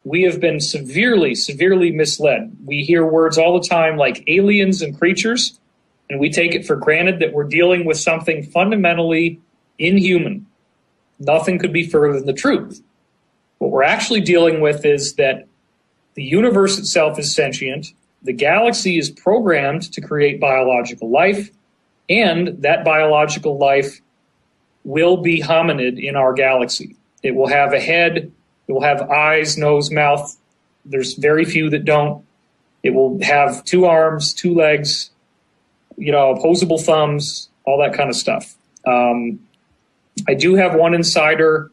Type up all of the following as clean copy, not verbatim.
we have been severely, severely misled. We hear words all the time like aliens and creatures, and we take it for granted that we're dealing with something fundamentally inhuman. Nothing could be further than the truth. What we're actually dealing with is that the universe itself is sentient, the galaxy is programmed to create biological life, and that biological life will be hominid in our galaxy. It will have a head, it will have eyes, nose, mouth. There's very few that don't. It will have 2 arms, 2 legs, opposable thumbs, all that kind of stuff. I do have one insider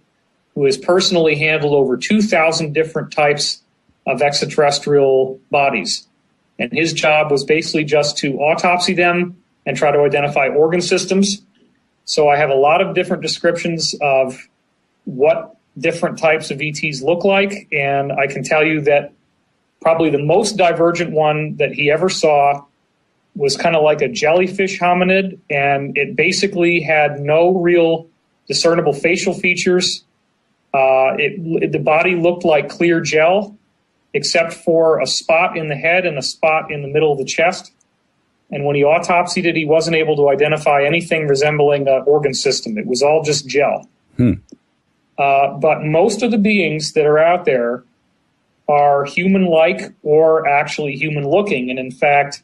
who has personally handled over 2,000 different types of extraterrestrial bodies. And his job was basically just to autopsy them and try to identify organ systems. So I have a lot of different descriptions of what different types of ETs look like. And I can tell you that probably the most divergent one that he ever saw was kind of like a jellyfish hominid. And it basically had no real discernible facial features. The body looked like clear gel, except for a spot in the head and a spot in the middle of the chest. And when he autopsied it, he wasn't able to identify anything resembling an organ system. It was all just gel. But most of the beings that are out there are human-like or actually human-looking. And in fact,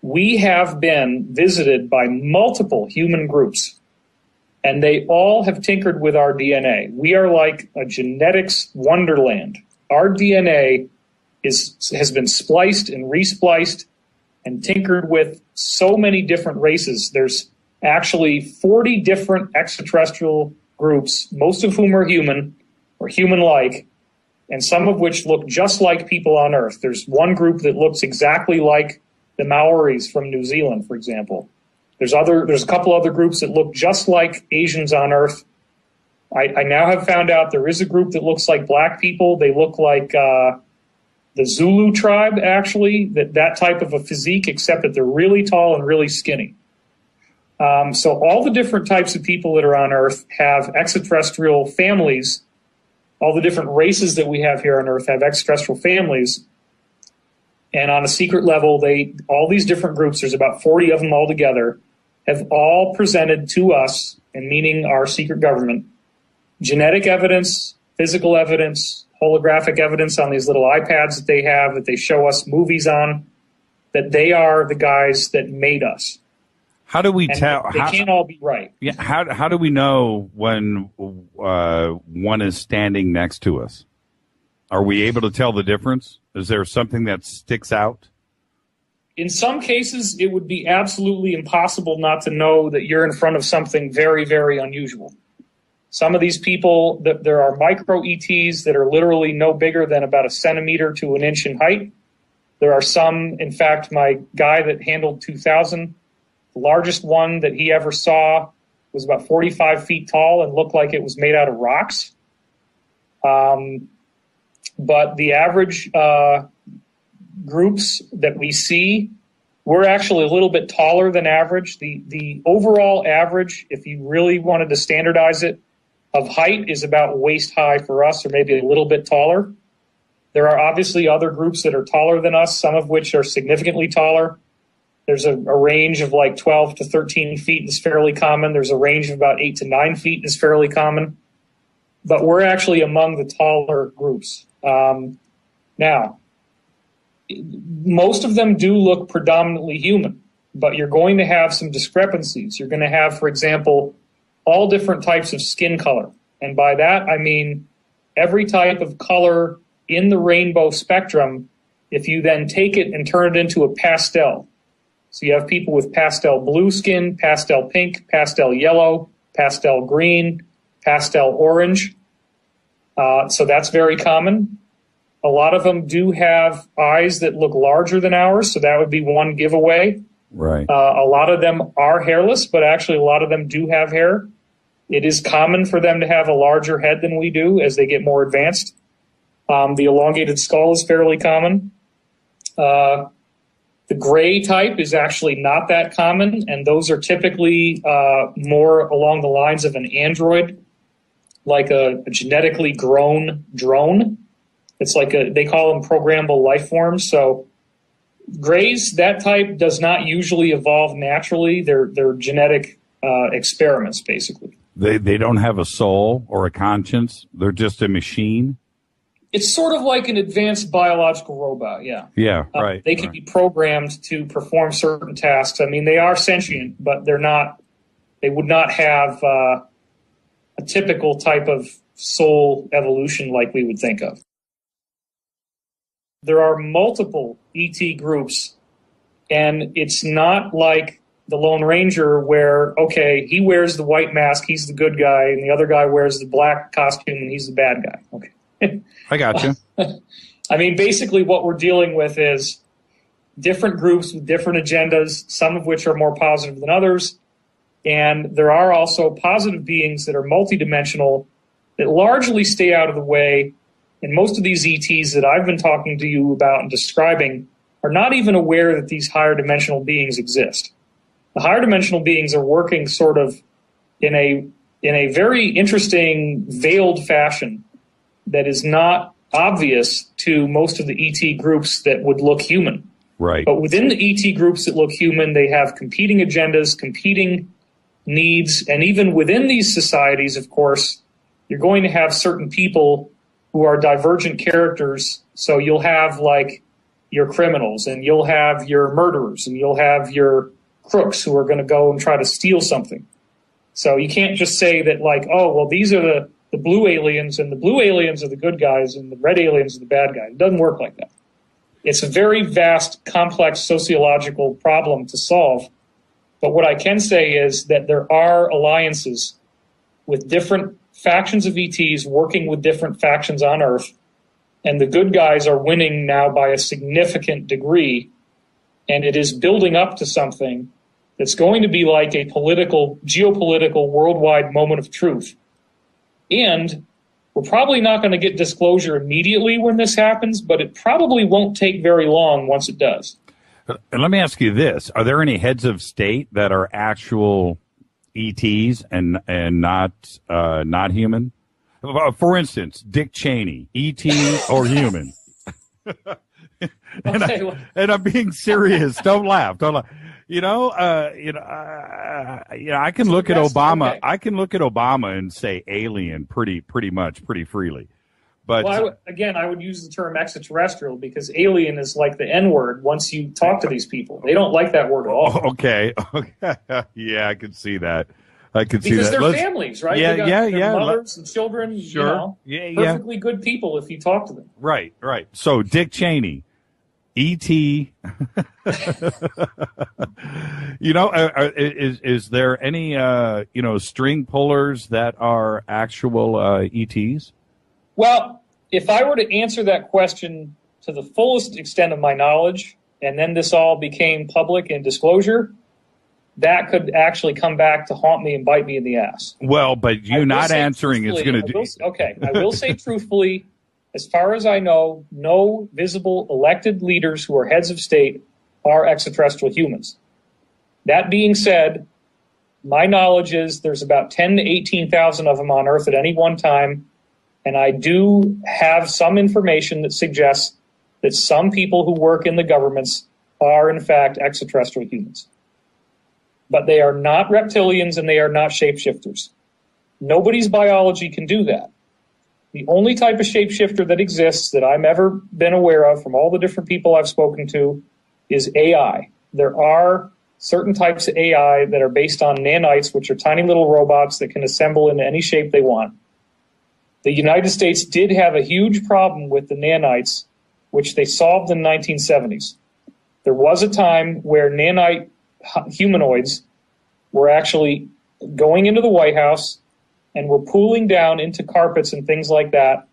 we have been visited by multiple human groups, and they all have tinkered with our DNA. We are like a genetics wonderland. Our DNA has been spliced and respliced and tinkered with so many different races. There's actually 40 different extraterrestrial groups, most of whom are human or human-like, and some of which look just like people on Earth. There's one group that looks exactly like the Maoris from New Zealand, for example. There's a couple other groups that look just like Asians on Earth. I now have found out there is a group that looks like black people. They look like the Zulu tribe, actually, that type of a physique, except that they're really tall and really skinny. So all the different types of people that are on Earth have extraterrestrial families. All the different races that we have here on Earth have extraterrestrial families. And on a secret level, all these different groups, there's about 40 of them all together, have all presented to us, and meaning our secret government, genetic evidence, physical evidence, holographic evidence on these little iPads that they have, that they show us movies on, that they are the guys that made us. How do we tell? They can't all be right. Yeah. How do we know when one is standing next to us? Are we able to tell the difference? Is there something that sticks out? In some cases, it would be absolutely impossible not to know that you're in front of something very, very unusual. Some of these people, there are micro ETs that are literally no bigger than about 1 centimeter to 1 inch in height. There are some, in fact, my guy that handled 2,000, the largest one that he ever saw was about 45 feet tall and looked like it was made out of rocks. But the average groups that we see, we're actually a little bit taller than average. The overall average, if you really wanted to standardize it, of height is about waist high for us, or maybe a little bit taller. There are obviously other groups that are taller than us, some of which are significantly taller. There's a range of like 12 to 13 feet is fairly common. There's a range of about 8 to 9 feet is fairly common. But we're actually among the taller groups. Now, most of them do look predominantly human, but you're going to have some discrepancies. You're going to have, for example, all different types of skin color. And by that, I mean every type of color in the rainbow spectrum, if you then take it and turn it into a pastel. So you have people with pastel blue skin, pastel pink, pastel yellow, pastel green, pastel orange. So that's very common. A lot of them do have eyes that look larger than ours, so that would be one giveaway. Right. A lot of them are hairless, but actually a lot of them do have hair. It is common for them to have a larger head than we do as they get more advanced. The elongated skull is fairly common. The gray type is actually not that common, and those are typically more along the lines of an android, like a genetically grown drone. It's like they call them programmable life forms. So grays, that type, does not usually evolve naturally. They're genetic experiments, basically. They don't have a soul or a conscience. They're just a machine. It's sort of like an advanced biological robot, yeah. Yeah, right. They can be programmed to perform certain tasks. I mean, they are sentient, but they're not. They would not have a typical type of soul evolution like we would think of. There are multiple ET groups, and it's not like the Lone Ranger where, okay, he wears the white mask, he's the good guy, and the other guy wears the black costume, and he's the bad guy. Okay. I got you. I mean, basically what we're dealing with is different groups with different agendas, some of which are more positive than others. And there are also positive beings that are multidimensional that largely stay out of the way. And most of these ETs that I've been talking to you about and describing are not even aware that these higher dimensional beings exist. The higher dimensional beings are working sort of in a very interesting veiled fashion that is not obvious to most of the ET groups that would look human. Right. But within the ET groups that look human, they have competing agendas, competing needs, and even within these societies, of course, you're going to have certain people who are divergent characters. So you'll have like your criminals, and you'll have your murderers, and you'll have your crooks who are going to go and try to steal something. So you can't just say that like, oh, well, these are the blue aliens, and the blue aliens are the good guys, and the red aliens are the bad guys. It doesn't work like that. It's a very vast, complex sociological problem to solve. But what I can say is that there are alliances with different factions of ETs working with different factions on Earth, and the good guys are winning now by a significant degree, and it is building up to something that's going to be like a geopolitical, worldwide moment of truth. And we're probably not going to get disclosure immediately when this happens, but it probably won't take very long once it does. And let me ask you this. Are there any heads of state that are actual ETs and not human? For instance, Dick Cheney, ET or human? And I'm being serious. Don't laugh. Don't laugh. I can look at Obama. Okay. I can look at Obama and say alien pretty freely. But I would use the term extraterrestrial because alien is like the N-word once you talk to these people. They don't like that word at all. Okay. Yeah, I can see that. Because they're families, right? Yeah. Mothers and children, sure. Perfectly good people if you talk to them. Right. So Dick Cheney, E.T. Is there any string pullers that are actual ETs? Well, if I were to answer that question to the fullest extent of my knowledge, and then this all became public and disclosure, that could actually come back to haunt me and bite me in the ass. Well, but you not answering is going to do. Okay, I will say truthfully, as far as I know, no visible elected leaders who are heads of state are extraterrestrial humans. That being said, my knowledge is there's about 10 to 18,000 of them on Earth at any one time, and I do have some information that suggests that some people who work in the governments are, in fact, extraterrestrial humans. But they are not reptilians and they are not shapeshifters. Nobody's biology can do that. The only type of shapeshifter that exists that I've ever been aware of from all the different people I've spoken to is AI. There are certain types of AI that are based on nanites, which are tiny little robots that can assemble into any shape they want. The United States did have a huge problem with the nanites, which they solved in the 1970s. There was a time where nanite humanoids were actually going into the White House and were pooling down into carpets and things like that.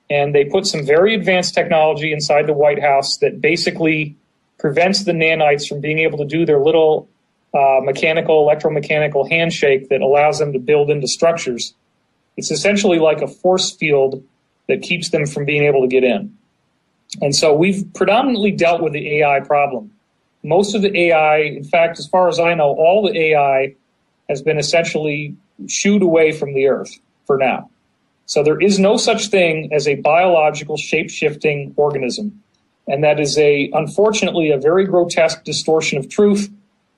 And they put some very advanced technology inside the White House that basically prevents the nanites from being able to do their little electromechanical handshake that allows them to build into structures. It's essentially like a force field that keeps them from being able to get in. And so we've predominantly dealt with the AI problem. Most of the AI, in fact, as far as I know, all the AI has been essentially shooed away from the Earth for now. So there is no such thing as a biological shape-shifting organism. And that is unfortunately, a very grotesque distortion of truth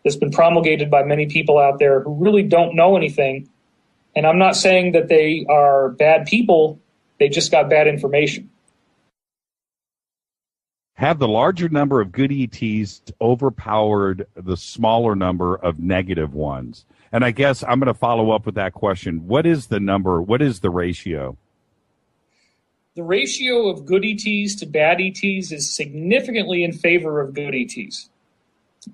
that's been promulgated by many people out there who really don't know anything. And I'm not saying that they are bad people. They just got bad information. Have the larger number of good ETs overpowered the smaller number of negative ones? And I guess I'm going to follow up with that question. What is the number? What is the ratio? The ratio of good ETs to bad ETs is significantly in favor of good ETs.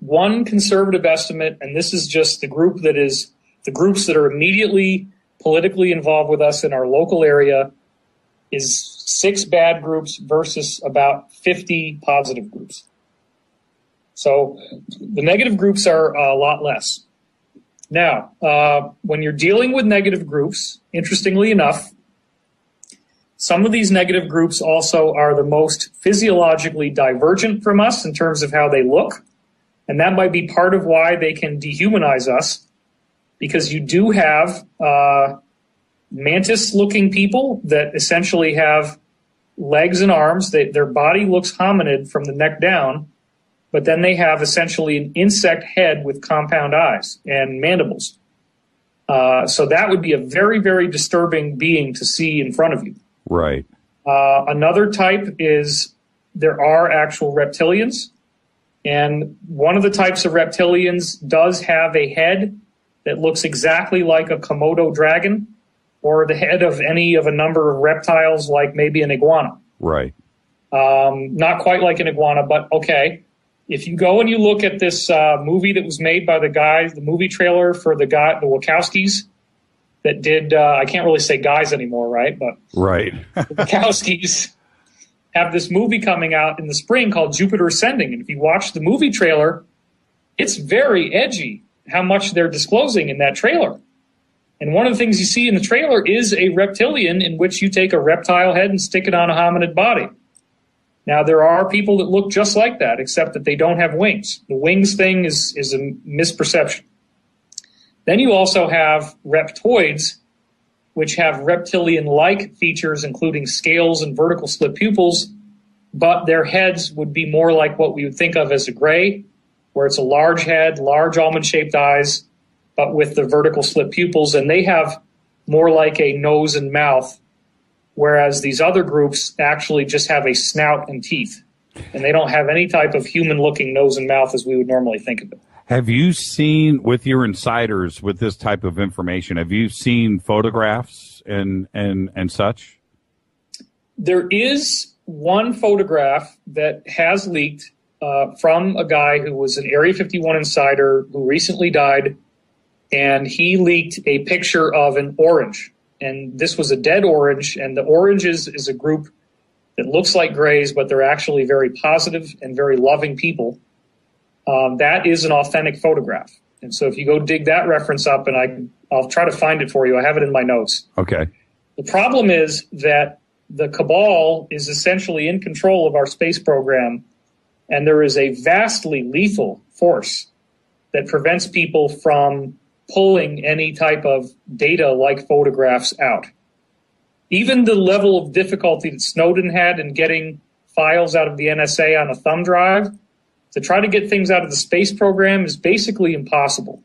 One conservative estimate, and this is just the groups that are immediately politically involved with us in our local area, is 6 bad groups versus about 50 positive groups. So the negative groups are a lot less. Now, when you're dealing with negative groups, interestingly enough, some of these negative groups also are the most physiologically divergent from us in terms of how they look. And that might be part of why they can dehumanize us, because you do have mantis-looking people that essentially have legs and arms. Their body looks hominid from the neck down, but then they have essentially an insect head with compound eyes and mandibles. So that would be a very, very disturbing being to see in front of you. Right. Another type is there are actual reptilians. And one of the types of reptilians does have a head that looks exactly like a Komodo dragon or the head of any of a number of reptiles, like maybe an iguana. Right. Not quite like an iguana, but okay. If you go and you look at this movie that was made by the movie trailer for the Wachowskis that did, I can't really say guys anymore, right? But right. The Wachowskis have this movie coming out in the spring called Jupiter Ascending. And if you watch the movie trailer, it's very edgy how much they're disclosing in that trailer. And one of the things you see in the trailer is a reptilian in which you take a reptile head and stick it on a hominid body. Now, there are people that look just like that, except that they don't have wings. The wings thing is a misperception. Then you also have reptoids, which have reptilian-like features, including scales and vertical slit pupils, but their heads would be more like what we would think of as a gray, where it's a large head, large almond-shaped eyes, but with the vertical slit pupils, and they have more like a nose and mouth, whereas these other groups actually just have a snout and teeth, and they don't have any type of human-looking nose and mouth as we would normally think of it. Have you seen, with your insiders, with this type of information, have you seen photographs and such? There is one photograph that has leaked from a guy who was an Area 51 insider who recently died, and he leaked a picture of an orange. And this was a dead orange, and the orange is a group that looks like grays, but they're actually very positive and very loving people. That is an authentic photograph. And so if you go dig that reference up, and I'll try to find it for you. I have it in my notes. Okay. The problem is that the cabal is essentially in control of our space program, and there is a vastly lethal force that prevents people from pulling any type of data like photographs out. Even the level of difficulty that Snowden had in getting files out of the NSA on a thumb drive, to try to get things out of the space program is basically impossible.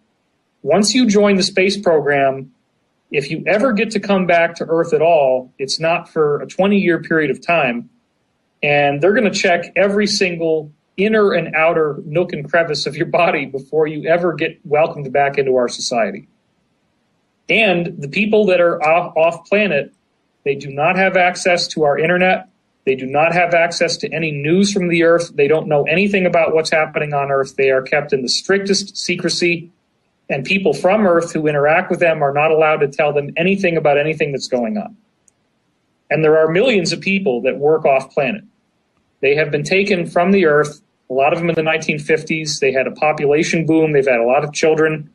Once you join the space program, if you ever get to come back to Earth at all, it's not for a 20-year period of time. And they're going to check every single inner and outer nook and crevice of your body before you ever get welcomed back into our society. And the people that are off planet, they do not have access to our internet. They do not have access to any news from the Earth. They don't know anything about what's happening on Earth. They are kept in the strictest secrecy, and people from Earth who interact with them are not allowed to tell them anything about anything that's going on. And there are millions of people that work off planet. They have been taken from the Earth, a lot of them in the 1950s. They had a population boom. They've had a lot of children.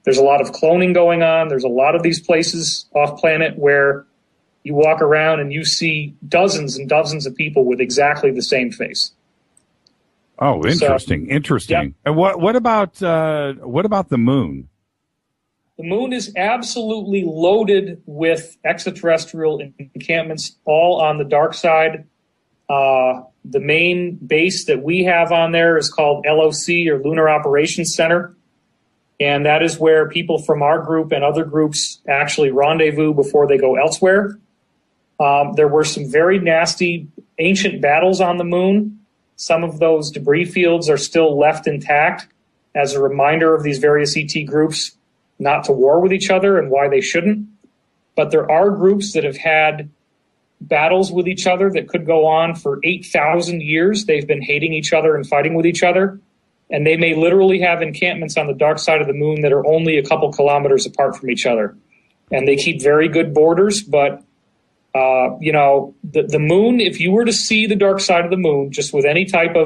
There's a lot of cloning going on. There's a lot of these places off planet where you walk around and you see dozens and dozens of people with exactly the same face. Oh, interesting. Interesting. Yeah. And what about the moon? The moon is absolutely loaded with extraterrestrial encampments, all on the dark side. The main base that we have on there is called LOC, or Lunar Operations Center. And that is where people from our group and other groups actually rendezvous before they go elsewhere. There were some very nasty ancient battles on the moon. Some of those debris fields are still left intact as a reminder of these various ET groups not to war with each other and why they shouldn't. But there are groups that have had battles with each other that could go on for 8,000 years. They've been hating each other and fighting with each other. And they may literally have encampments on the dark side of the moon that are only a couple kilometers apart from each other. And they keep very good borders. But, the moon, if you were to see the dark side of the moon, just with any type of